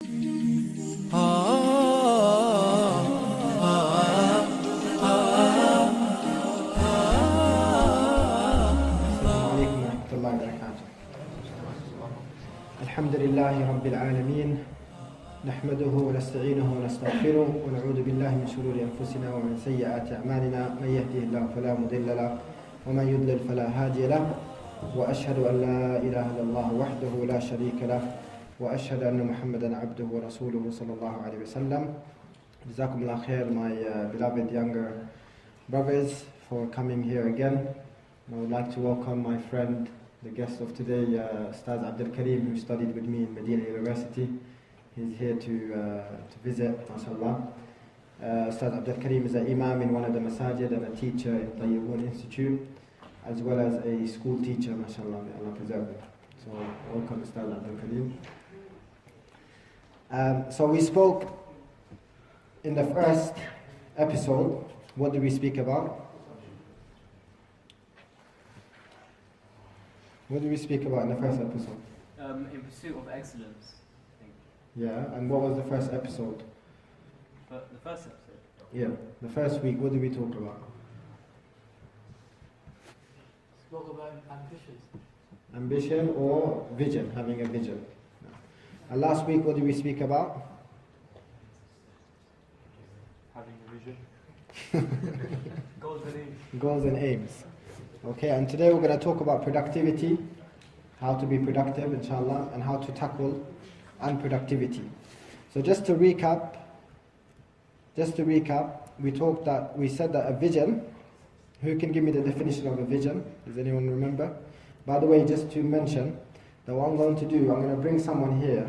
الحمد لله رب العالمين نحمده ونستعينه ونستغفره ونعوذ بالله من شرور أنفسنا ومن سيئات أعمالنا من يهده الله فلا مضل له ومن يضلل فلا هادي له وأشهد أن لا إله إلا الله وحده لا شريك له وأشهد أن محمدا عبده ورسوله صلى الله عليه وسلم. جزاكم الله خير, my beloved younger brothers, for coming here again. I would like to welcome my friend, the guest of today, Ustadh Abdul Karim, who studied with me in Medina University. He's here to visit, mashallah. Ustadh Abdul Karim is an imam in one of the masajid and a teacher in Tayyibun Institute, as well as a school teacher, mashallah, may Allah preserve him. So welcome, Ustadh Abdul Karim. So we spoke in the first episode. What did we speak about? What did we speak about in the first episode? In pursuit of excellence, I think. Yeah, and what was the first episode? The first episode? Yeah, the first week, what did we talk about? Spoke about ambitions. Ambition or vision, having a vision. And last week, what did we speak about? Having a vision. Goals and aims. Goals and aims. Okay, and today we're going to talk about productivity, how to be productive, inshallah, and how to tackle unproductivity. So just to recap, we said that a vision, who can give me the definition of a vision? Does anyone remember? By the way, just to mention that what I'm going to do, I'm going to bring someone here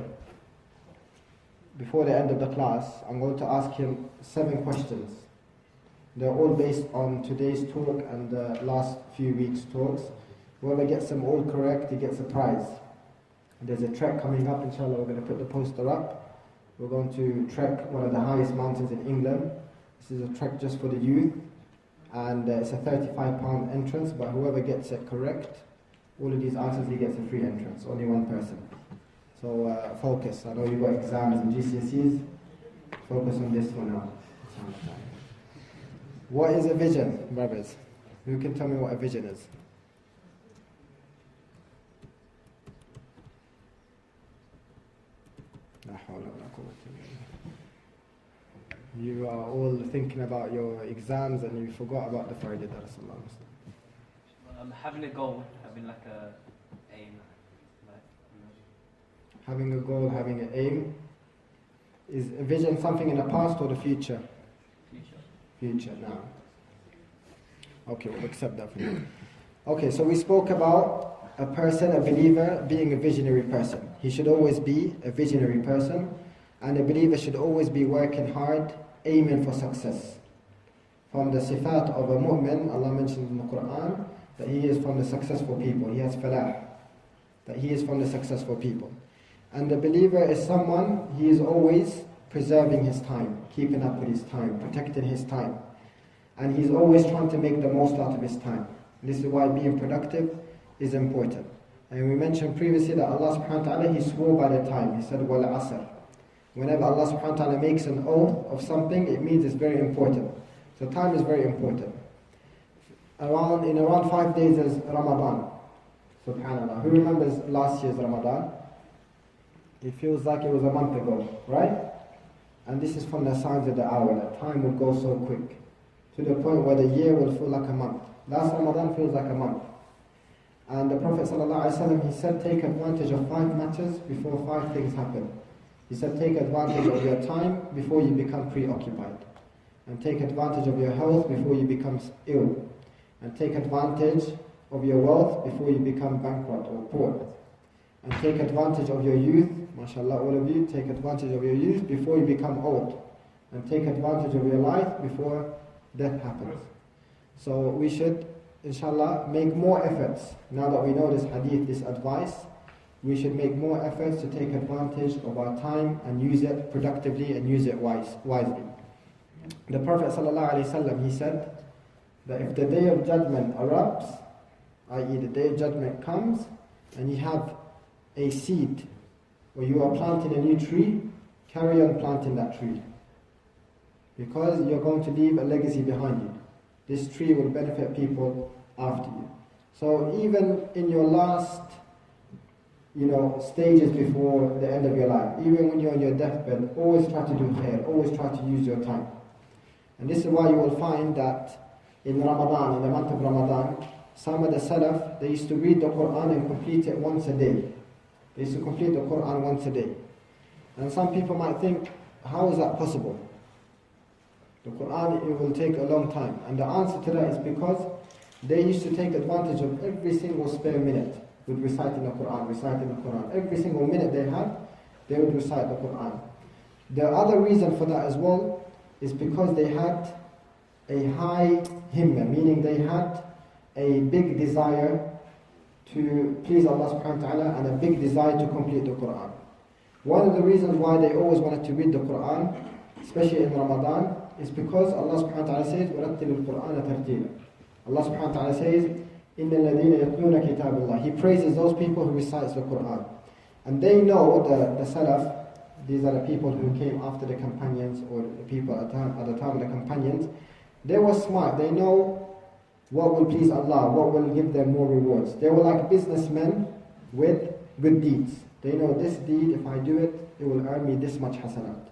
before the end of the class. I'm going to ask him 7 questions. They're all based on today's talk and the last few weeks' talks. Whoever gets them all correct, he gets a prize. There's a trek coming up, inshallah, we're going to put the poster up. We're going to trek one of the highest mountains in England. This is a trek just for the youth, and it's a £35 entrance, but whoever gets it correct, all of these answers, he gets a free entrance, only one person. So focus, I know you've got exams and GCSEs, focus on this one now. What is a vision, brothers? Who can tell me what a vision is? You are all thinking about your exams and you forgot about the Friday Dars. Having a goal, having like a aim. Having a goal, having an aim. Is a vision something in the past or the future? Future now. Okay, we'll accept that for now. Okay, so we spoke about a person, a believer, being a visionary person. He should always be a visionary person, and a believer should always be working hard, aiming for success. From the sifat of a mu'min, Allah mentioned in the Quran that he is from the successful people. He has falah, that he is from the successful people. And the believer is someone, he is always preserving his time, keeping up with his time, protecting his time. And he's always trying to make the most out of his time. This is why being productive is important. And we mentioned previously that Allah subhanahu wa ta'ala, He swore by the time. He said, wal asr. Whenever Allah subhanahu wa ta'ala makes an oath of something, it means it's very important. So time is very important. In around 5 days is Ramadan. Subhanallah. Who remembers last year's Ramadan? It feels like it was a month ago, right? And this is from the signs of the hour, that time will go so quick, to the point where the year will feel like a month. Last Ramadan feels like a month. And the Prophet ﷺ, he said, take advantage of 5 matters before 5 things happen. He said, take advantage of your time before you become preoccupied. And take advantage of your health before you become ill. And take advantage of your wealth before you become bankrupt or poor. And take advantage of your youth, mashallah, all of you, take advantage of your youth before you become old. And take advantage of your life before death happens. So we should, inshallah, make more efforts. Now that we know this hadith, this advice, we should make more efforts to take advantage of our time and use it productively and use it wisely. The Prophet ﷺ, he said that if the day of judgment erupts, i.e. the day of judgment comes, and you have a seed, or you are planting a new tree, carry on planting that tree. Because you're going to leave a legacy behind you. This tree will benefit people after you. So even in your last, stages before the end of your life, even when you're on your deathbed, always try to do khair, always try to use your time. And this is why you will find that in Ramadan, in the month of Ramadan, some of the Salaf, they used to read the Quran and complete it once a day. They used to complete the Quran once a day. And some people might think, how is that possible? The Quran, it will take a long time. And the answer to that is because they used to take advantage of every single spare minute with reciting the Quran. Every single minute they had, they would recite the Quran. The other reason for that as well is because they had a high himma, meaning they had a big desire to please Allah subhanahu wa ta'ala and a big desire to complete the Quran. One of the reasons why they always wanted to read the Quran, especially in Ramadan, is because Allah subhanahu wa ta'ala says, وَرَتِّلِ الْقُرْآنَ تَرْتِيلًا. Allah subhanahu wa ta'ala says, إِنَّ الَّذِينَ يَتْلُونَ كِتَابَ اللَّهِ. He praises those people who recites the Quran. And they know, the Salaf, these are the people who came after the companions, or the people at the time of the companions, they were smart. They know what will please Allah, what will give them more rewards. They were like businessmen with good deeds. They know this deed, if I do it, it will earn me this much hasanat.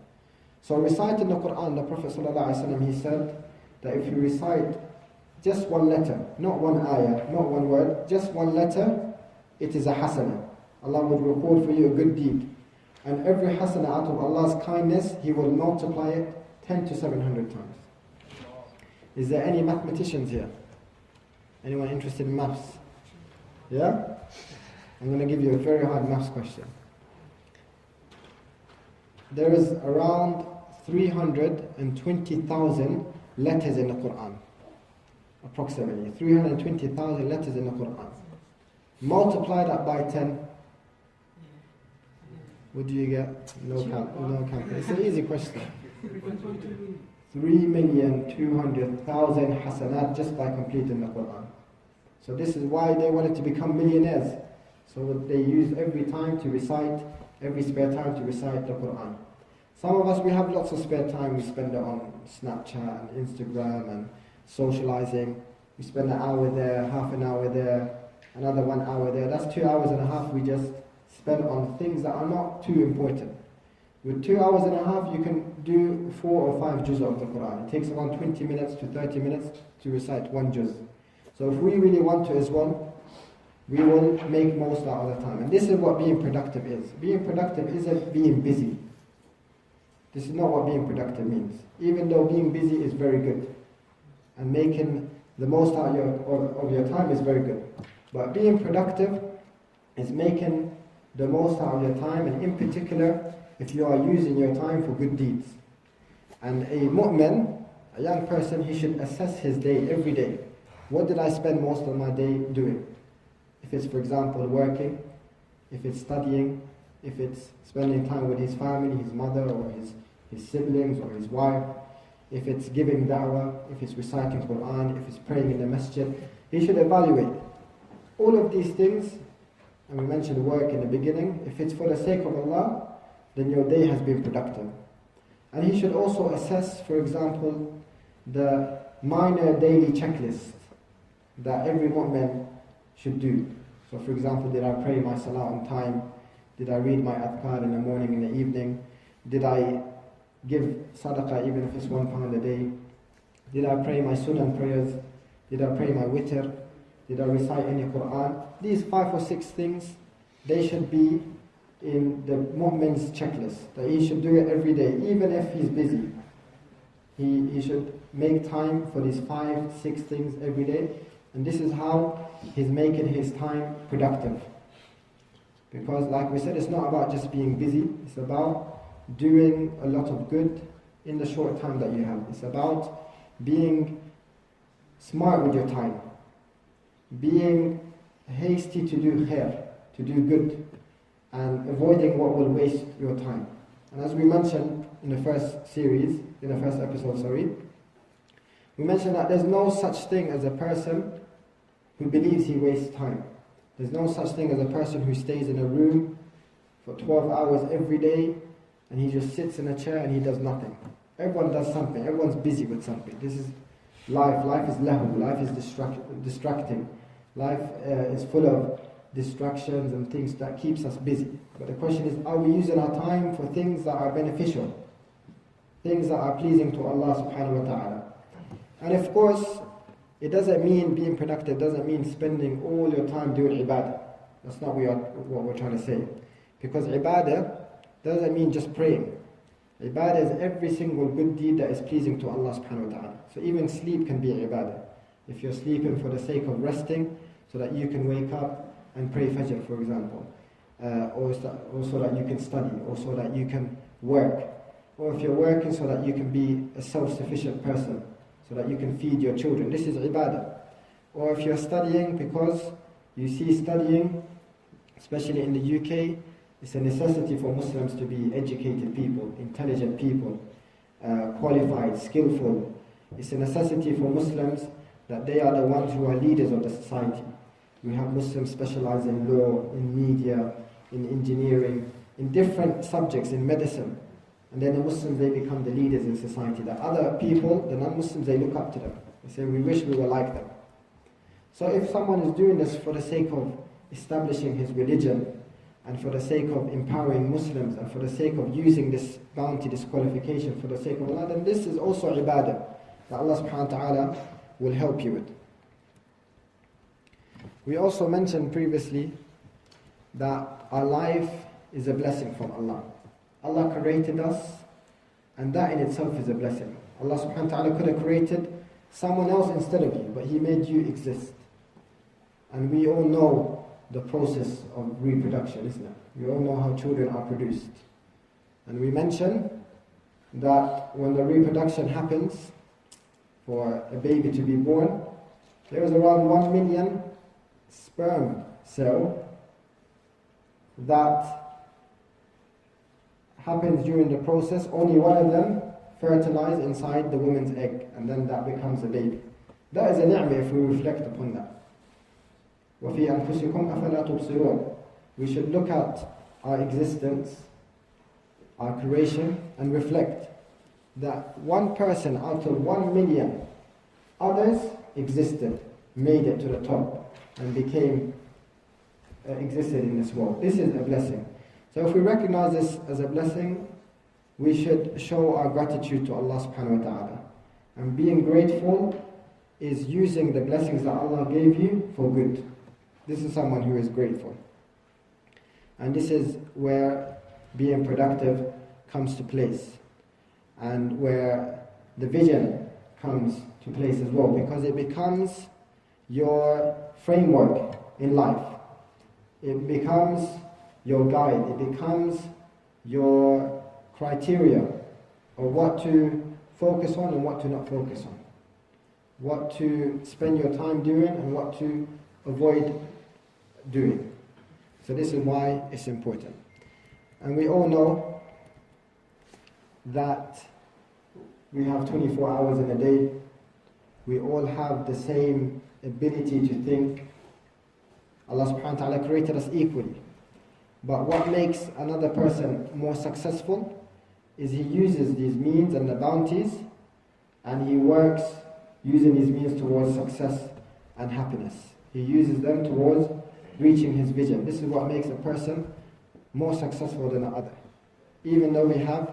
So reciting the Quran, the Prophet ﷺ, he said that if you recite just one letter, not one ayah, not one word, just one letter, it is a hasanah. Allah would record for you a good deed. And every hasanah out of Allah's kindness, He will multiply it 10 to 700 times. Is there any mathematicians here? Anyone interested in maths? Yeah? I'm going to give you a very hard maths question. There is around 320,000 letters in the Quran. Approximately 320,000 letters in the Quran. Multiply that by 10. What do you get? No count. It's an easy question. 3,200,000 hasanat just by completing the Quran. So this is why they wanted to become millionaires. So they use every time to recite, every spare time to recite the Quran. Some of us, we have lots of spare time. We spend it on Snapchat and Instagram and socializing. We spend an hour there, half an hour there, another 1 hour there. That's 2 hours and a half we just spend on things that are not too important. With 2 hours and a half, you can do 4 or 5 juz of the Quran. It takes around 20 minutes to 30 minutes to recite one juz. So if we really want to as well, we will make most out of the time. And this is what being productive is. Being productive isn't being busy. This is not what being productive means. Even though being busy is very good, and making the most out of your time is very good. But being productive is making the most out of your time, and in particular, if you are using your time for good deeds. And a mu'min, a young person, he should assess his day every day. What did I spend most of my day doing? If it's, for example, working, if it's studying, if it's spending time with his family, his mother or his siblings or his wife, if it's giving da'wah, if it's reciting Quran, if it's praying in the masjid, he should evaluate. All of these things, and we mentioned work in the beginning, if it's for the sake of Allah, then your day has been productive. And he should also assess, for example, the minor daily checklist that every mu'min should do. So for example, did I pray my salah on time? Did I read my adhkar in the morning and the evening? Did I give sadaqah even if it's £1 a day? Did I pray my sunnah prayers? Did I pray my witr? Did I recite any Quran? These 5 or 6 things, they should be in the mu'min's checklist, that he should do it every day, even if he's busy. He should make time for these 5, 6 things every day, and this is how he's making his time productive. Because like we said, it's not about just being busy, it's about doing a lot of good in the short time that you have. It's about being smart with your time, being hasty to do khair, to do good, and avoiding what will waste your time. And as we mentioned in the first episode, we mentioned that there's no such thing as a person who believes he wastes time. There's no such thing as a person who stays in a room for 12 hours every day and he just sits in a chair and he does nothing. Everyone does something, everyone's busy with something. This is life. Life is lahu, life is distracting. Life is full of distractions and things that keeps us busy. But the question is, are we using our time for things that are beneficial? Things that are pleasing to Allah subhanahu wa ta'ala. And of course, it doesn't mean being productive, doesn't mean spending all your time doing ibadah. That's not what we're trying to say. Because ibadah doesn't mean just praying. Ibadah is every single good deed that is pleasing to Allah subhanahu wa ta'ala. So even sleep can be ibadah. If you're sleeping for the sake of resting, so that you can wake up and pray Fajr, for example, or so that you can study, or so that you can work, or if you're working so that you can be a self-sufficient person, so that you can feed your children. This is ibadah. Or if you're studying because you see studying, especially in the UK, it's a necessity for Muslims to be educated people, intelligent people, qualified, skillful. It's a necessity for Muslims that they are the ones who are leaders of the society. We have Muslims specialize in law, in media, in engineering, in different subjects, in medicine. And then the Muslims, they become the leaders in society. The other people, the non-Muslims, they look up to them. They say, we wish we were like them. So if someone is doing this for the sake of establishing his religion, and for the sake of empowering Muslims, and for the sake of using this bounty, this qualification for the sake of Allah, then this is also ibadah that Allah subhanahu wa ta'ala will help you with. We also mentioned previously that our life is a blessing from Allah. Allah created us, and that in itself is a blessing. Allah subhanahu wa ta'ala could have created someone else instead of you, but He made you exist. And we all know the process of reproduction, isn't it? We all know how children are produced. And we mentioned that when the reproduction happens, for a baby to be born, there is around 1 million sperm cells that happens during the process. Only one of them fertilize inside the woman's egg, and then that becomes a baby. That is a ni'mah if we reflect upon that. وَفِي أَنفُسِكُمْ أَفَلَا تُبْصِرُونَ. We should look at our existence, our creation, and reflect that one person out of 1 million others existed, made it to the top, and existed in this world. This is a blessing. So if we recognize this as a blessing, we should show our gratitude to Allah subhanahu wa ta'ala. And being grateful is using the blessings that Allah gave you for good. This is someone who is grateful. And this is where being productive comes to place, and where the vision comes to place as well, because it becomes your framework in life. It becomes your guide. It becomes your criteria of what to focus on and what to not focus on, what to spend your time doing and what to avoid doing. So this is why it's important. And we all know that we have 24 hours in a day. We all have the same ability to think. Allah subhanahu wa ta'ala created us equally. But what makes another person more successful is he uses these means and the bounties, and he works using these means towards success and happiness. He uses them towards reaching his vision. This is what makes a person more successful than the other. Even though we have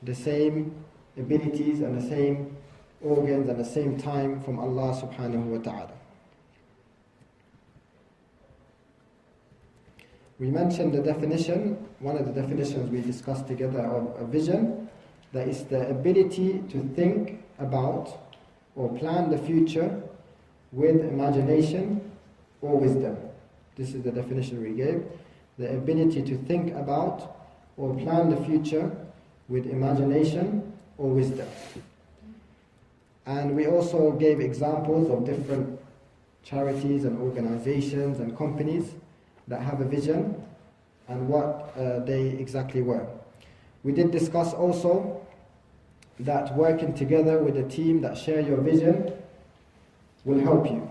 the same abilities and the same organs and the same time from Allah subhanahu wa ta'ala. We mentioned the definition, one of the definitions we discussed together of a vision, that is the ability to think about or plan the future with imagination or wisdom. This is the definition we gave. The ability to think about or plan the future with imagination or wisdom. And we also gave examples of different charities and organizations and companies that have a vision and what they exactly were. We did discuss also that working together with a team that share your vision will help you.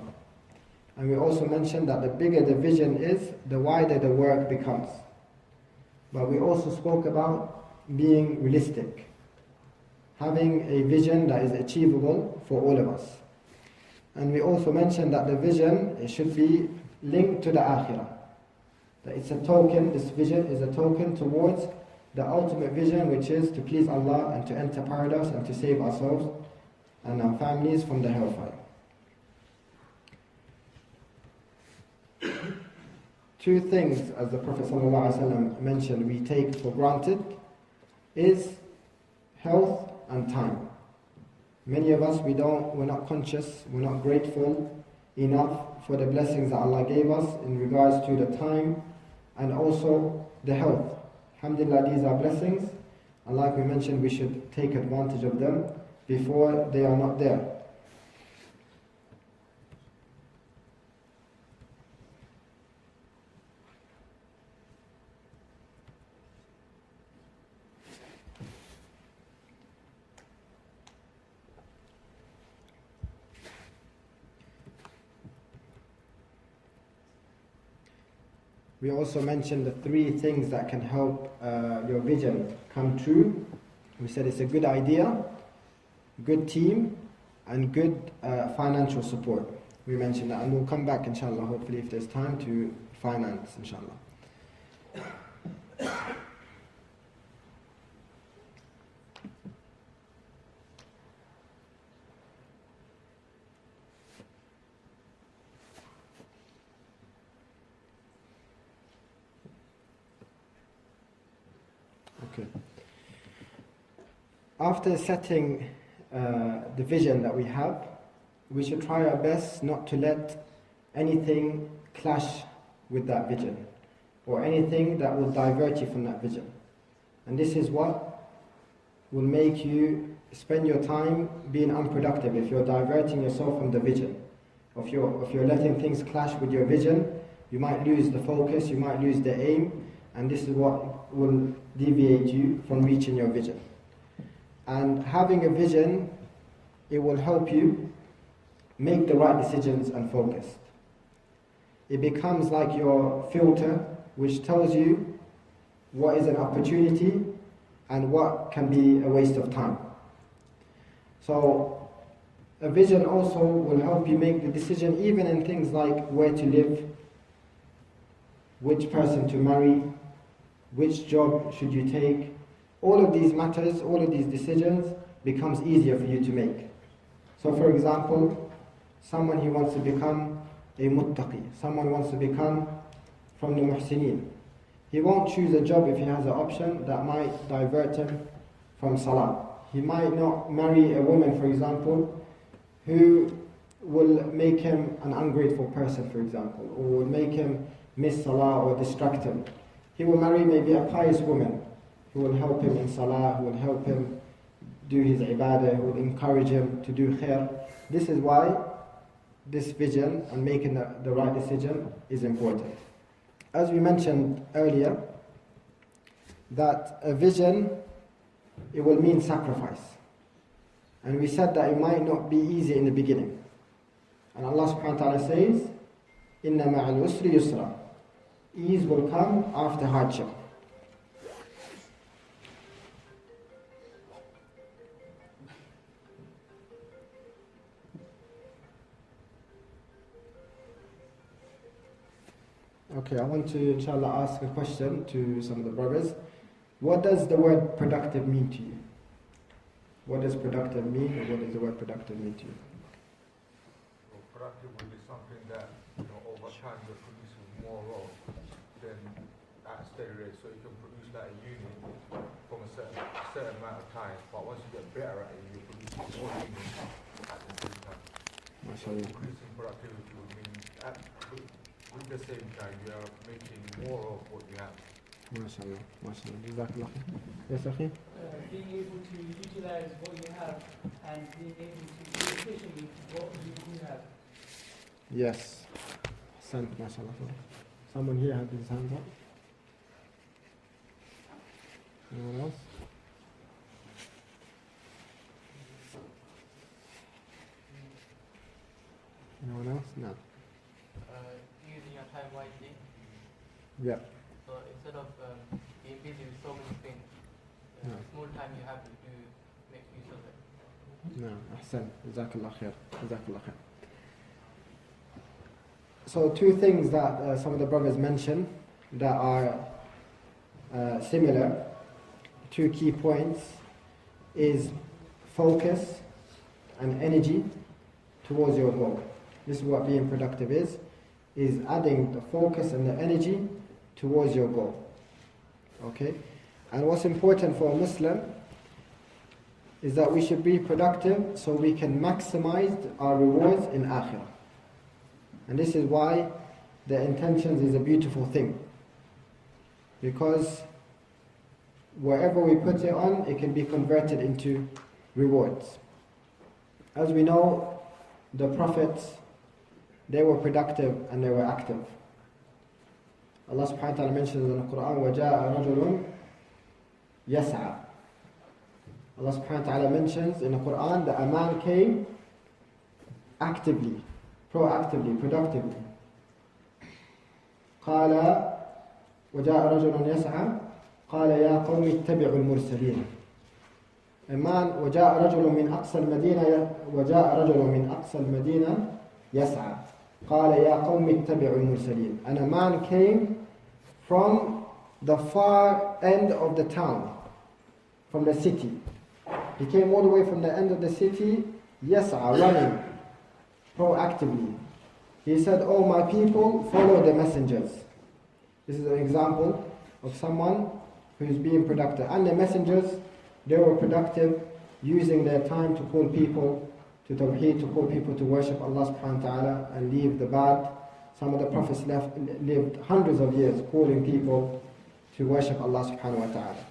And we also mentioned that the bigger the vision is, the wider the work becomes. But we also spoke about being realistic, having a vision that is achievable for all of us. And we also mentioned that the vision, it should be linked to the akhirah. That it's a token, this vision is a token towards the ultimate vision, which is to please Allah and to enter paradise and to save ourselves and our families from the hellfire. Two things, as the Prophet ﷺ mentioned, we take for granted is health and time. Many of us, we're not conscious, we're not grateful enough for the blessings that Allah gave us in regards to the time and also the health. Alhamdulillah, these are blessings, and like we mentioned, we should take advantage of them before they are not there. We also mentioned the three things that can help your vision come true. We said it's a good idea, good team, and good financial support. We mentioned that, and we'll come back, inshallah, hopefully, if there's time, to finance, inshallah. Okay. After setting the vision that we have, we should try our best not to let anything clash with that vision or anything that will divert you from that vision. And this is what will make you spend your time being unproductive if you're diverting yourself from the vision. If you're letting things clash with your vision, you might lose the focus, you might lose the aim, and this is what will deviate you from reaching your vision. And having a vision, it will help you make the right decisions and focus. It becomes like your filter, which tells you what is an opportunity and what can be a waste of time. So a vision also will help you make the decision even in things like where to live, which person to marry, which job should you take. All of these matters, all of these decisions becomes easier for you to make. So for example, someone who wants to become a muttaqi, someone wants to become from the muhsineen. He won't choose a job if he has an option that might divert him from salah. He might not marry a woman, for example, who will make him an ungrateful person, for example, or will make him miss salah or distract him. He will marry maybe a pious woman who will help him in salah, who will help him do his ibadah, who will encourage him to do khair. This is why this vision and making the right decision is important. As we mentioned earlier, that a vision, it will mean sacrifice. And we said that it might not be easy in the beginning. And Allah subhanahu wa ta'ala says, إِنَّ مَعَ الْعُسْرِ يُسْرًا. Ease will come after hardship. Okay, I want to, inshallah, ask a question to some of the brothers. What does the word productive mean to you? What does productive mean, or what does the word productive mean to you? Well, productive would be something that, over time you're producing more of than at a steady rate. So you can produce that a unit from a certain amount of time, but once you get better at it, you're producing more units at the same time. So increasing productivity would mean with the same time you are making more of what you have. MashaAllah, MashaAllah. Jazakallah khair. Yes, Akhi? Being able to utilize what you have and being able to do efficiently what you do have. Yes. Sent, MashaAllah. Someone here had his hands up. Anyone else? Anyone else? No. Using your time wisely. Yeah. So instead of being busy with so many things, No. small time you have, you do make use of it. No, ahsan. Jazakallah khair. Jazakallah khair. So two things that some of the brothers mentioned that are similar, two key points, is focus and energy towards your goal. This is what being productive is adding the focus and the energy towards your goal. Okay? And what's important for a Muslim is that we should be productive so we can maximize our rewards in Akhirah. And this is why the intentions is a beautiful thing. Because wherever we put it on, it can be converted into rewards. As we know, the prophets, they were productive and they were active. Allah subhanahu wa ta'ala mentions in the Quran, وَجَاءَ رَجُلٌ يَسْعَى. Allah subhanahu wa ta'ala mentions in the Quran that a man came actively, proactively, productively. قال وجاء رجل يسعى قال يا قوم اتبعوا المرسلين. A man وجاء رجل من أقصى المدينة يسعى قال يا قوم اتبعوا المرسلين. And a man came from the far end of the town, from the city. He came all the way from the end of the city, يسعى, running proactively. He said, "Oh my people, follow the messengers." This is an example of someone who is being productive. And the messengers, they were productive, using their time to call people to Tawheed, to call people to worship Allah subhanahu wa ta'ala and leave the bad. Some of the prophets lived hundreds of years calling people to worship Allah subhanahu wa ta'ala.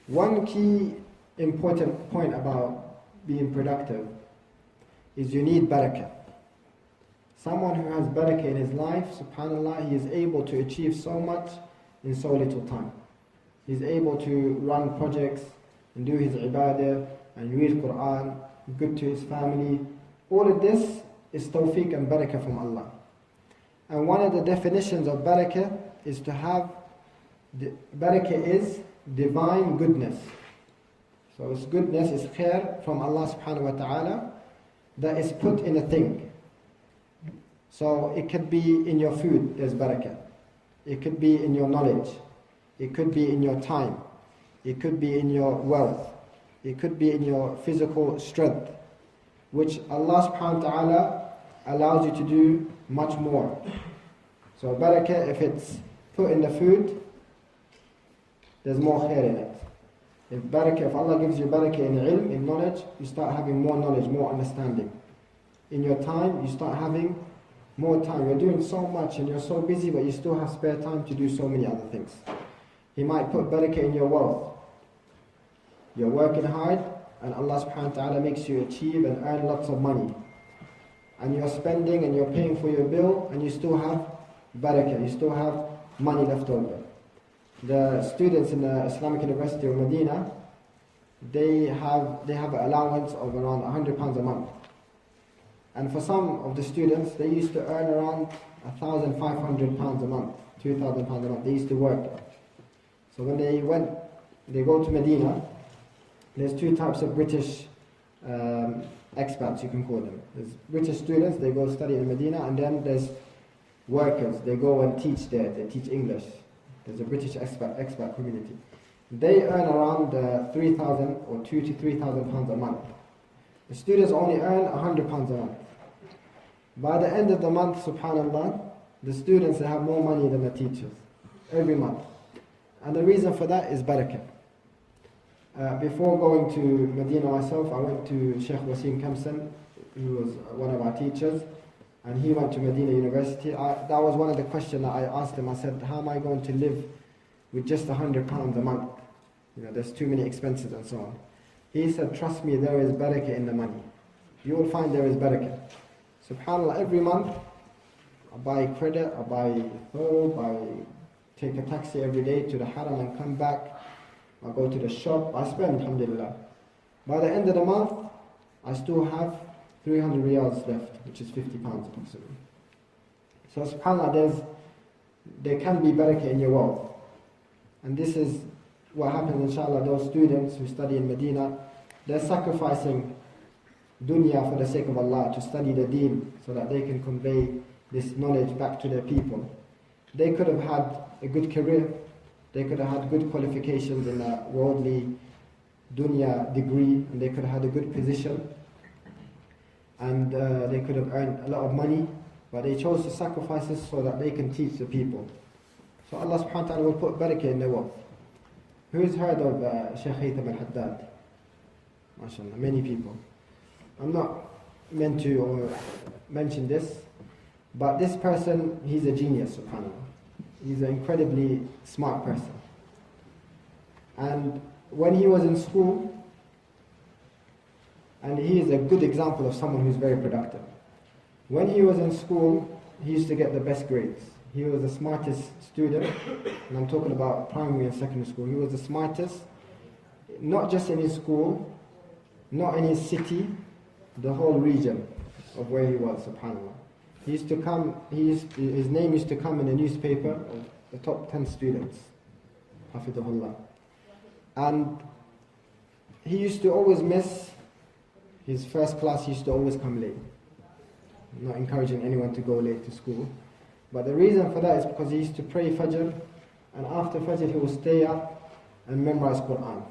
One key important point about being productive is you need barakah. Someone who has barakah in his life, subhanAllah, he is able to achieve so much in so little time. He's able to run projects and do his ibadah and read Quran, good to his family. All of this is tawfiq and barakah from Allah. And one of the definitions of barakah is to have, barakah is divine goodness. So it's goodness, is khair from Allah subhanahu wa ta'ala that is put in a thing. So it could be in your food, there's barakah. It could be in your knowledge. It could be in your time. It could be in your wealth. It could be in your physical strength, which Allah subhanahu wa ta'ala allows you to do much more. So barakah, if it's put in the food, there's more khair in it. If Allah gives you barakah in ilm, in knowledge, you start having more knowledge, more understanding. In your time, you start having more time. You're doing so much and you're so busy, but you still have spare time to do so many other things. He might put barakah in your wealth. You're working hard, and Allah subhanahu wa ta'ala makes you achieve and earn lots of money. And you're spending and you're paying for your bill, and you still have barakah, you still have money left over. The students in the Islamic University of Medina, they have an allowance of around £100 a month. And for some of the students, they used to earn around £1,500 a month, £2,000 a month. They used to work there. So when they go to Medina, there's two types of British expats, you can call them. There's British students, they go study in Medina, and then there's workers, they go and teach there, they teach English. There's a British expat community. They earn around 3,000 or 2,000 to 3,000 pounds a month. The students only earn £100 a month. By the end of the month, subhanAllah, the students have more money than the teachers, every month. And the reason for that is barakah. Before going to Medina myself, I went to Sheikh Wasim Kamsan, who was one of our teachers, and he went to Medina University. That was one of the questions that I asked him. I said, how am I going to live with just £100 a month? You know, there's too many expenses and so on. He said, trust me, there is barakah in the money. You will find there is barakah. SubhanAllah, every month, I buy credit, I buy thobe, I take a taxi every day to the haram and come back. I go to the shop, I spend, alhamdulillah. By the end of the month, I still have 300 riyals left, which is £50 approximately. So subhanAllah, there can be barakah in your wealth. And this is what happens, inshallah. Those students who study in Medina, they're sacrificing dunya for the sake of Allah, to study the deen so that they can convey this knowledge back to their people. They could have had a good career, they could have had good qualifications in a worldly dunya degree, and they could have had a good position, and they could have earned a lot of money, but they chose to sacrifice this so that they can teach the people. So Allah subhanahu wa ta'ala will put barakah in their wealth. Who has heard of Shaykh Haytham al-Haddad? MashaAllah, many people. I'm not meant to or mention this, but this person, he's a genius, subhanAllah. He's an incredibly smart person. And when he was in school, and he is a good example of someone who's very productive. When he was in school, he used to get the best grades. He was the smartest student, and I'm talking about primary and secondary school. He was the smartest, not just in his school, not in his city, the whole region of where he was, subhanAllah. He used to come, his name used to come in the newspaper of the top 10 students, hafidhullah. And he used to always miss his first class. He used to always come late. I'm not encouraging anyone to go late to school, but the reason for that is because he used to pray Fajr, and after Fajr he will stay up and memorize Quran,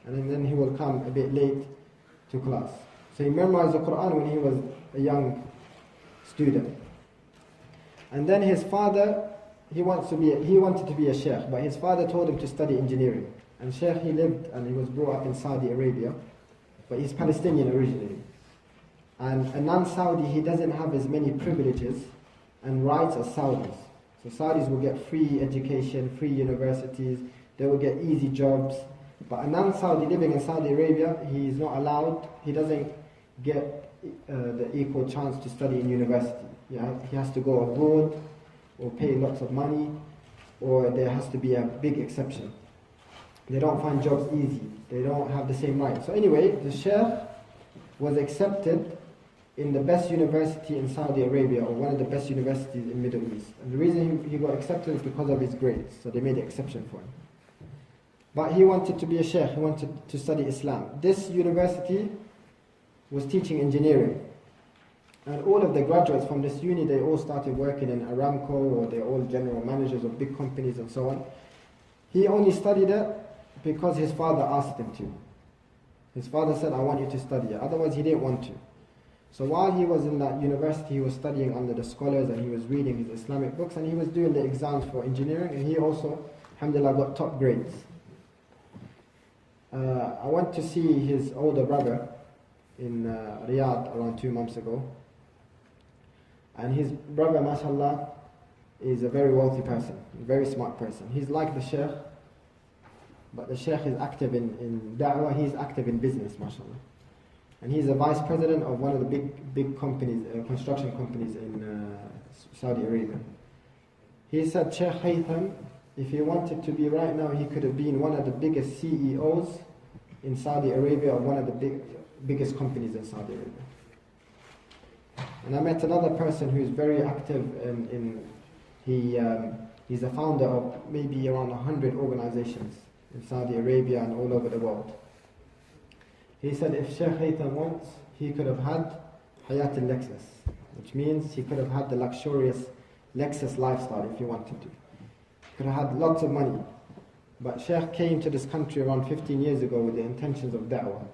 and then he will come a bit late to class. So he memorized the Quran when he was a young student. And then his father, he wanted to be a sheikh, but his father told him to study engineering. And sheikh, he lived and he was brought up in Saudi Arabia, but he's Palestinian originally. And a non-Saudi, he doesn't have as many privileges and rights as Saudis. So Saudis will get free education, free universities, they will get easy jobs. But a non-Saudi living in Saudi Arabia, he is not allowed, he doesn't get the equal chance to study in university. He has to go abroad or pay lots of money, or there has to be a big exception. They don't find jobs easy. They don't have the same rights. So anyway, the sheikh was accepted in the best university in Saudi Arabia, or one of the best universities in Middle East. And the reason he got accepted is because of his grades. So they made an exception for him. But he wanted to be a sheikh. He wanted to study Islam. This university was teaching engineering. And all of the graduates from this uni, they all started working in Aramco, or they're all general managers of big companies and so on. He only studied it because his father asked him to. His father said, I want you to study it. Otherwise, he didn't want to. So while he was in that university, he was studying under the scholars, and he was reading his Islamic books, and he was doing the exams for engineering, and he also, alhamdulillah, got top grades. I went to see his older brother in Riyadh around 2 months ago. And his brother, mashallah, is a very wealthy person, a very smart person. He's like the sheikh, but the sheikh is active in da'wah, he's active in business, mashallah. And he's a vice president of one of the big companies, construction companies in Saudi Arabia. He said, Shaykh Haytham, if he wanted to be right now, he could have been one of the biggest CEOs in Saudi Arabia, or one of the biggest companies in Saudi Arabia. And I met another person who is very active he's a founder of maybe around 100 organizations in Saudi Arabia and all over the world. He said if Shaykh Haytham wants, he could have had Hayat al-Lexus, which means he could have had the luxurious Lexus lifestyle if he wanted to. He could have had lots of money. But Shaykh came to this country around 15 years ago with the intentions of da'wah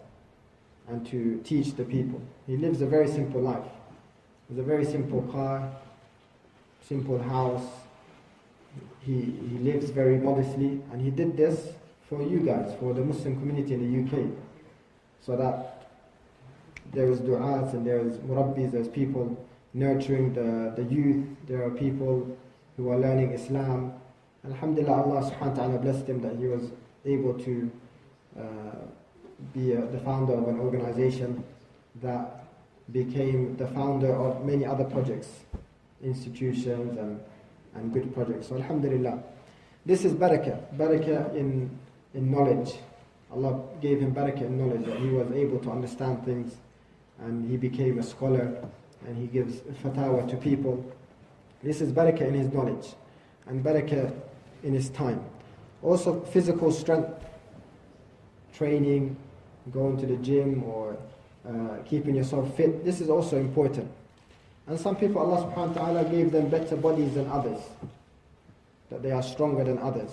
and to teach the people. He lives a very simple life. He has a very simple car, simple house. He lives very modestly, and he did this for you guys, for the Muslim community in the UK, so that there is du'as and there is murabbis, there's people nurturing the youth, there are people who are learning Islam. Alhamdulillah, Allah subhanahu wa ta'ala blessed him that he was able to be the founder of an organization that became the founder of many other projects, institutions and good projects. So alhamdulillah. This is barakah in knowledge. Allah gave him barakah in knowledge, that he was able to understand things, and he became a scholar, and he gives fatwa to people. This is barakah in his knowledge, and barakah in his time. Also physical strength, training, going to the gym or keeping yourself fit. This is also important. And some people, Allah subhanahu wa ta'ala gave them better bodies than others, that they are stronger than others.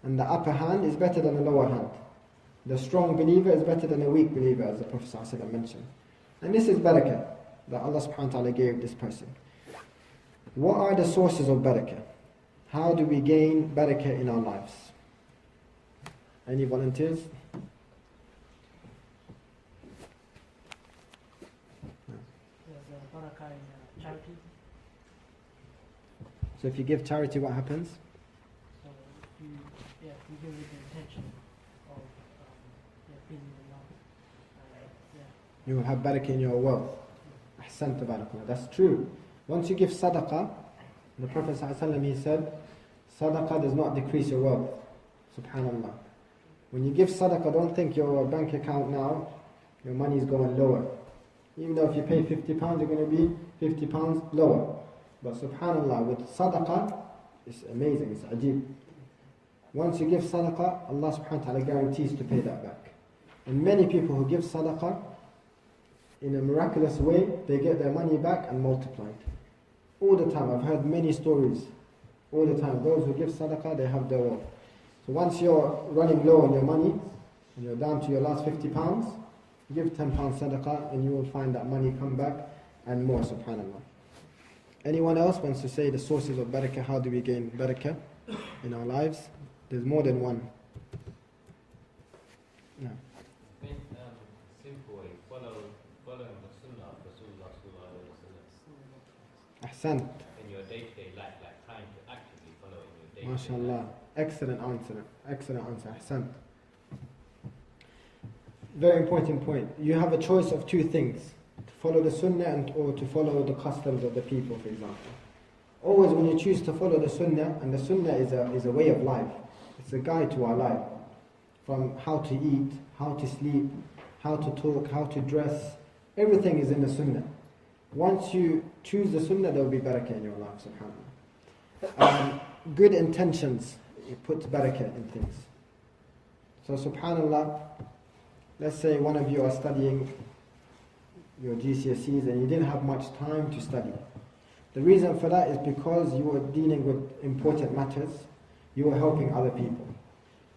And the upper hand is better than the lower hand. The strong believer is better than a weak believer, as the Prophet ﷺ mentioned. And this is barakah that Allah subhanahu wa ta'ala gave this person. What are the sources of barakah? How do we gain barakah in our lives? Any volunteers? There's barakah in charity. So if you give charity, what happens? So if you give with the intention of pleasing Allah, You will have barakah in your wealth. Ahsan tabarakallah. That's true. Once you give sadaqah, the Prophet ﷺ, he said, sadaqah does not decrease your wealth. Subhanallah. When you give sadaqah, don't think your bank account now, your money is going lower. Even though if you pay £50, you're going to be £50 lower. But subhanallah, with sadaqah, it's amazing, it's ajib. Once you give sadaqah, Allah subhanahu wa ta'ala guarantees to pay that back. And many people who give sadaqah, in a miraculous way, they get their money back and multiplied. All the time, I've heard many stories. All the time, those who give sadaqah, they have their wealth. So once you're running low on your money, and you're down to your last £50, give £10 sadaqah and you will find that money come back and more, subhanallah. Anyone else wants to say the sources of barakah? How do we gain barakah in our lives? There's more than one. No. Simple way, following the sunnah of Rasulullah sallallahu alaihi wasallam. Ahsan. In your day-to-day life, like trying to actively follow in your day-to-day life. MashaAllah. Excellent answer. Excellent answer. Ahsan. Very important point. You have a choice of two things. To follow the sunnah or to follow the customs of the people, for example. Always when you choose to follow the sunnah, and the sunnah is a way of life. It's a guide to our life. From how to eat, how to sleep, how to talk, how to dress. Everything is in the sunnah. Once you choose the sunnah, there will be barakah in your life, subhanAllah. Good intentions, it puts barakah in things. So subhanAllah, let's say one of you are studying your GCSEs and you didn't have much time to study. The reason for that is because you were dealing with important matters. You were helping other people.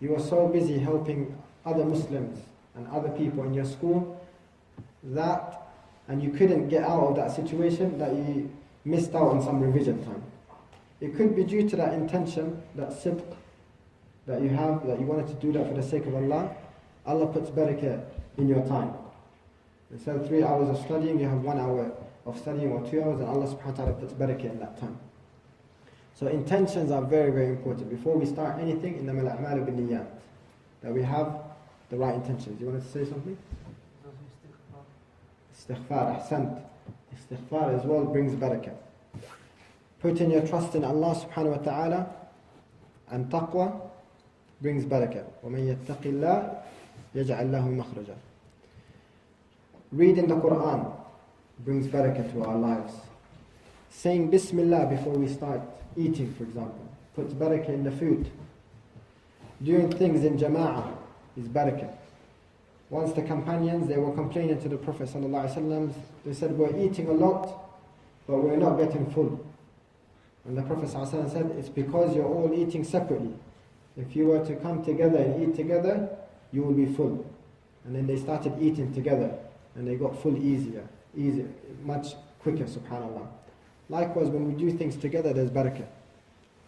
You were so busy helping other Muslims and other people in your school and you couldn't get out of that situation, that you missed out on some revision time. It could be due to that intention, that sidq that you have, that you wanted to do that for the sake of Allah. Allah puts barakah in your time. Instead of 3 hours of studying, you have 1 hour of studying or 2 hours, and Allah subhanahu wa ta'ala puts barakah in that time. So intentions are very, very important. Before we start anything, إِنَّمَا الْأَعْمَالُ بِالنِّيَّاتِ, that we have the right intentions. You wanted to say something? Istighfar, ahsant. Istighfar as well brings barakah. Putting your trust in Allah subhanahu wa ta'ala and taqwa brings barakah. وَمَنْ يَتَّقِ اللَّهِ يَجْعَلْ لَهُ مَخْرَجًا. Reading the Quran brings barakah to our lives. Saying Bismillah before we start eating, for example, puts barakah in the food. Doing things in jama'ah is barakah. Once the companions, they were complaining to the Prophet ﷺ, they said, we're eating a lot, but we're not getting full. And the Prophet ﷺ said, it's because you're all eating separately. If you were to come together and eat together, you will be full. And then they started eating together, and they got full easier, much quicker, subhanAllah. Likewise, when we do things together, there's barakah.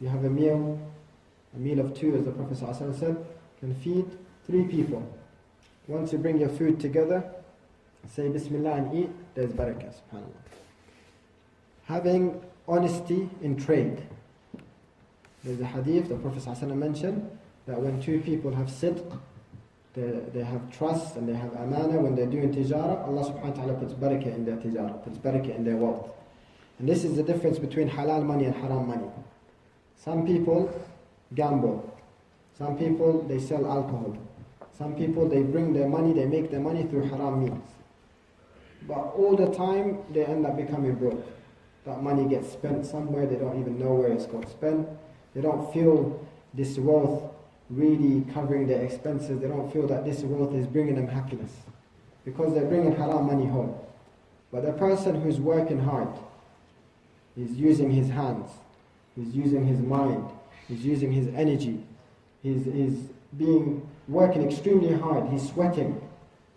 You have a meal of 2, as the Prophet ﷺ said, can feed 3 people. Once you bring your food together, say Bismillah and eat, there's barakah, subhanAllah. Having honesty in trade. There's a hadith, the Prophet ﷺ mentioned, that when 2 people have sidq, they have trust and they have amana, when they're doing tijara, Allah subhanahu wa ta'ala puts barakah in their tijara, puts barakah in their wealth. And this is the difference between halal money and haram money. Some people gamble. Some people, they sell alcohol. Some people, they bring their money, they make their money through haram means. But all the time, they end up becoming broke. That money gets spent somewhere, they don't even know where it's got spent. They don't feel this wealth really covering their expenses. They don't feel that this wealth is bringing them happiness because they're bringing haram money home. But the person who's working hard, he's using his hands, he's using his mind, he's using his energy, he's working extremely hard, he's sweating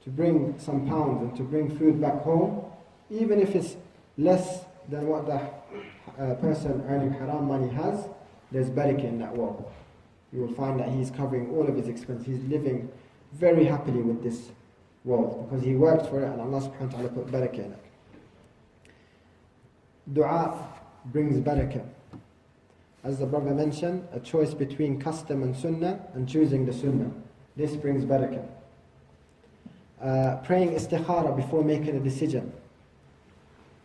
to bring some pounds and to bring food back home, even if it's less than what the person earning haram money has, there's barakah in that wealth. You will find that he's covering all of his expenses. He's living very happily with this wealth because he worked for it and Allah subhanahu wa ta'ala put barakah in it. Dua brings barakah. As the brother mentioned, a choice between custom and sunnah and choosing the sunnah. This brings barakah. Praying istikhara before making a decision.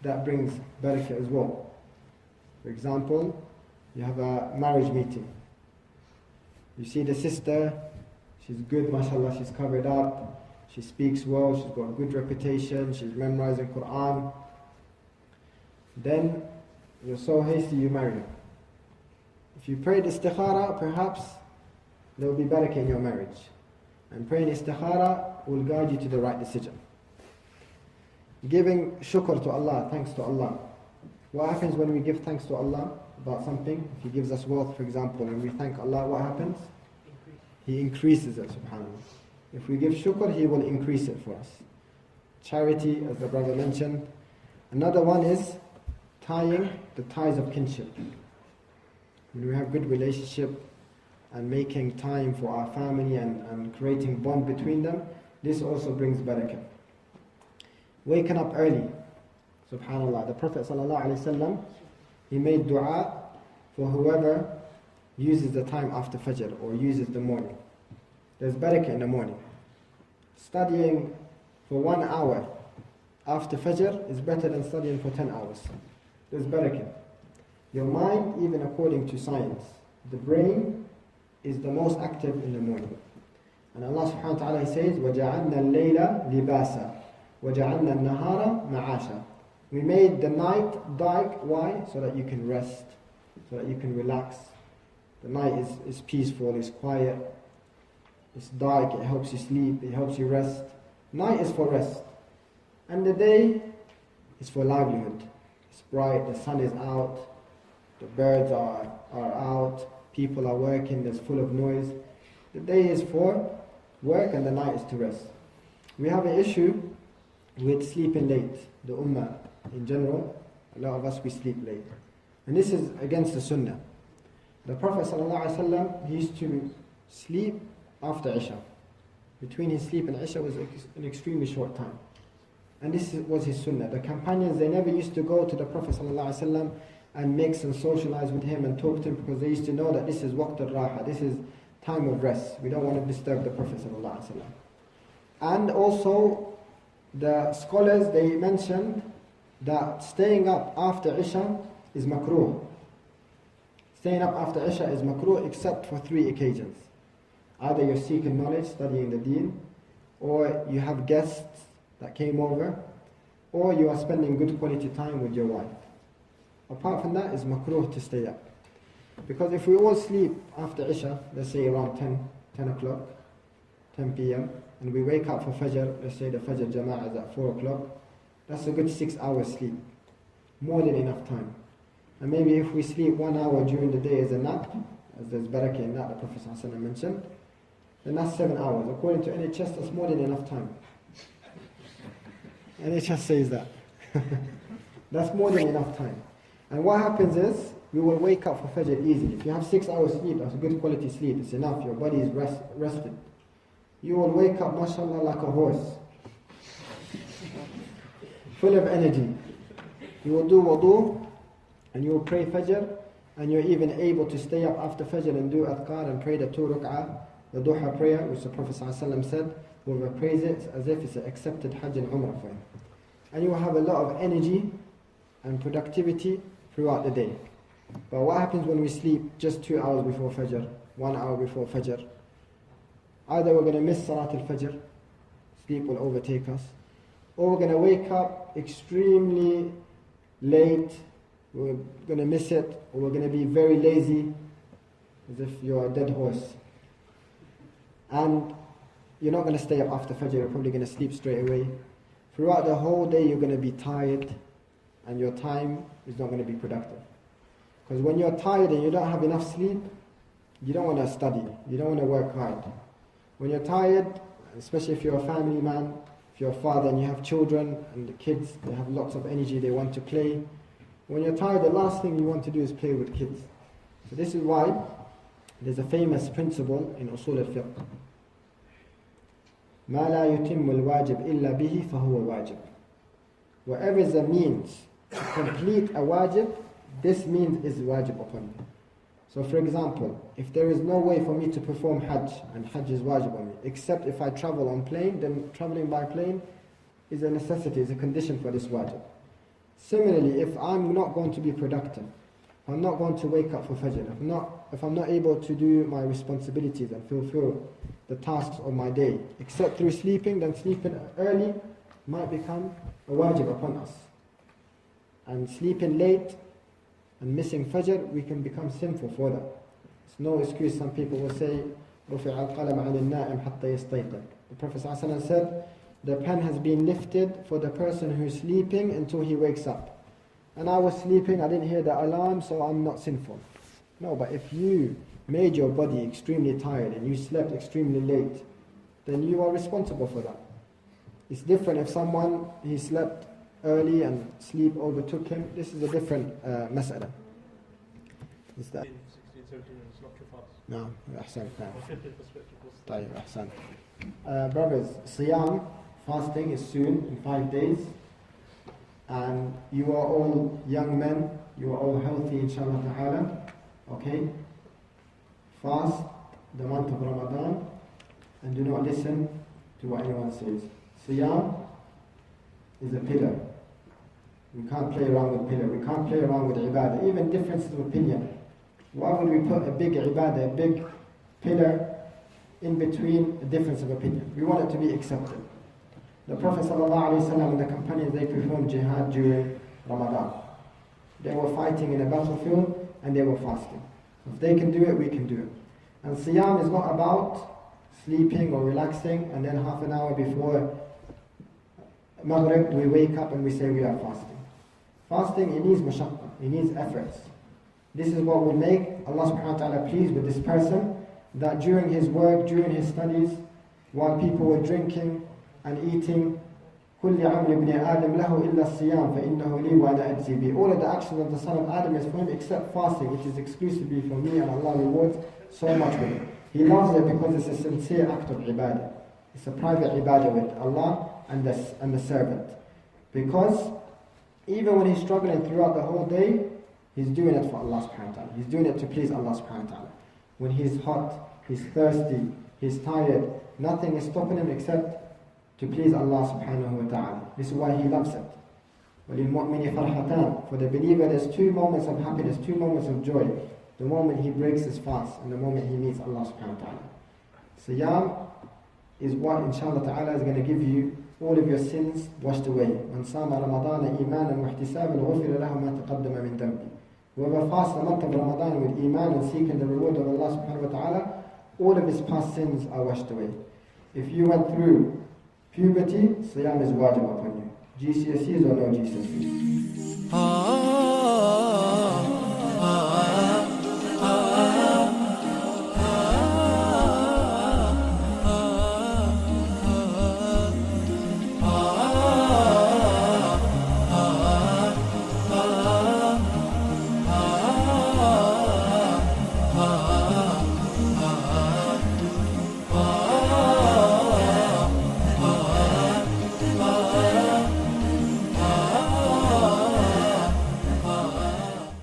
That brings barakah as well. For example, you have a marriage meeting. You see the sister, she's good, mashallah, she's covered up, she speaks well, she's got a good reputation, she's memorizing Quran. Then you're so hasty you marry her. If you prayed istikhara, perhaps there will be barakah in your marriage. And praying istikhara will guide you to the right decision. Giving shukr to Allah, thanks to Allah. What happens when we give thanks to Allah about something? If He gives us wealth, for example, and we thank Allah, what happens? He increases it, subhanAllah. If we give shukr, He will increase it for us. Charity, as the brother mentioned. Another one is tying the ties of kinship. When we have good relationship and making time for our family and creating bond between them, this also brings barakah. Waking up early, subhanAllah. The Prophet ﷺ, he made dua for whoever uses the time after Fajr or uses the morning. There's barakah in the morning. Studying for 1 hour after Fajr is better than studying for 10 hours. There's barakah. Your mind, even according to science, the brain is the most active in the morning. And Allah subhanahu wa ta'ala says, وَجَعَلْنَا اللَّيْلَ لِبَاسًا وَجَعَلْنَا النَّهَارَ مَعَاشًا. We made the night dark. Why? So that you can rest, so that you can relax. The night is peaceful, it's quiet, it's dark, it helps you sleep, it helps you rest. Night is for rest. And the day is for livelihood. It's bright, the sun is out, the birds are out, people are working, there's full of noise. The day is for work and the night is to rest. We have an issue with sleeping late, the ummah in general. A lot of us, we sleep late. And this is against the sunnah. The Prophet ﷺ, he used to sleep after Isha. Between his sleep and Isha was an extremely short time. And this was his sunnah. The companions, they never used to go to the Prophet ﷺ and mix and socialize with him and talk to him because they used to know that this is waqt al-raha, this is time of rest. We don't want to disturb the Prophet ﷺ. And also, the scholars, they mentioned that staying up after Isha is makruh. Staying up after Isha is makruh except for 3 occasions. Either you're seeking knowledge, studying the deen, or you have guests that came over, or you are spending good quality time with your wife. Apart from that, it's makruh to stay up. Because if we all sleep after Isha, let's say around 10 o'clock, 10 p.m., and we wake up for Fajr, let's say the Fajr Jama'ah is at 4 o'clock, that's a good 6 hours sleep. More than enough time. And maybe if we sleep 1 hour during the day as a nap, as there's barakah in that, the Prophet ﷺ mentioned, then that's 7 hours. According to NHS, that's more than enough time. NHS says that. That's more than enough time. And what happens is, we will wake up for Fajr easily. If you have 6 hours sleep, that's a good quality sleep, it's enough, your body is rested. You will wake up, mashallah, like a horse. Full of energy. You will do wudu, and you will pray Fajr, and you're even able to stay up after Fajr and do adhkar and pray the 2 rak'ah, the duha prayer, which the Prophet ﷺ said, whoever prays it as if it's an accepted Hajj and Umrah for him. And you will have a lot of energy and productivity throughout the day. But what happens when we sleep just 2 hours before Fajr, 1 hour before Fajr? Either we're going to miss Salat al-Fajr, sleep will overtake us, or we're going to wake up extremely late, we're going to miss it, or we're going to be very lazy, as if you're a dead horse. and you're not going to stay up after Fajr, you're probably going to sleep straight away. Throughout the whole day you're going to be tired, and your time is not going to be productive. Because when you're tired and you don't have enough sleep, you don't want to study, you don't want to work hard. When you're tired, especially if you're a family man, if you're a father and you have children, and the kids, they have lots of energy, they want to play. When you're tired, the last thing you want to do is play with kids. So this is why there's a famous principle in Usul al-Fiqh. مَا لَا يُتِمُّ الْوَاجِبْ إِلَّا بِهِ فَهُوَ wajib. Whatever is a means to complete a wajib, this means is wajib upon you. So for example, if there is no way for me to perform Hajj, and Hajj is wajib on me, except if I travel on plane, then traveling by plane is a necessity, is a condition for this wajib. Similarly, if I'm not going to be productive, I'm not going to wake up for Fajr, if I'm not able to do my responsibilities and fulfill the tasks of my day, except through sleeping, then sleeping early might become a wajib upon us. And sleeping late and missing Fajr, we can become sinful for that. It's no excuse. Some people will say, رُفِعَ الْقَلَمَ عَنِ النَّائِمْ حَتَّى يَسْتَيْقِظ. The Prophet ﷺ said, the pen has been lifted for the person who's sleeping until he wakes up. And I was sleeping, I didn't hear the alarm, so I'm not sinful. No, but if you made your body extremely tired and you slept extremely late, then you are responsible for that. It's different if someone, he slept early and sleep overtook him. This is a different mas'ala. Is that? 16, 17, and it's not too fast. No, ahsan. From 50 perspective, what's the- طيب, ahsan. Brothers, Siyam, fasting is soon, in 5 days. And you are all young men, you are all healthy, inshallah ta'ala. Okay? Fast the month of Ramadan and do not listen to what anyone says. Siyam is a pillar. We can't play around with pillar. We can't play around with ibadah. Even differences of opinion. Why would we put a big ibadah, a big pillar in between a difference of opinion? We want it to be accepted. The Prophet ﷺ and the companions, they performed jihad during Ramadan. They were fighting in a battlefield and they were fasting. If they can do it, we can do it. And Siyam is not about sleeping or relaxing and then half an hour before Maghrib we wake up and we say we are fasting. Fasting, it needs mashaqqa, it needs efforts. This is what will make Allah subhanahu wa ta'ala pleased with this person, that during his work, during his studies, while people were drinking and eating, كل عمل ابن آدم له إلا الصيام فإنه لي وأنا أجزي به. All of the actions of the son of Adam is for him except fasting, which is exclusively for me, and Allah rewards so much with it. He loves it because it's a sincere act of ibadah. It's a private ibadah with Allah and the servant. Because even when he's struggling throughout the whole day, he's doing it for Allah subhanahu wa ta'ala. He's doing it to please Allah subhanahu wa ta'ala. When he's hot, he's thirsty, he's tired, nothing is stopping him except to please Allah subhanahu wa ta'ala. This is why he loves it. وَلِلْمُؤْمِنِ فَرْحَتَانِ. For the believer, there's 2 moments of happiness, 2 moments of joy. The moment he breaks his fast and the moment he meets Allah subhanahu wa ta'ala. Siyam is what inshallah ta'ala is going to give you all of your sins washed away. مَنْ صَامَ رَمَضَانَ إِيمَانًا وَاحْتِسَابًا غُفِرَ لَهُ مَا تَقَدَّمَ مِنْ ذَنْبِهِ. Whoever fasts the month of Ramadan with iman and seeking the reward of Allah subhanahu wa ta'ala, all of his past sins are washed away. If you went through puberty, Siyam is wajib upon you. GCSEs or no GCSEs?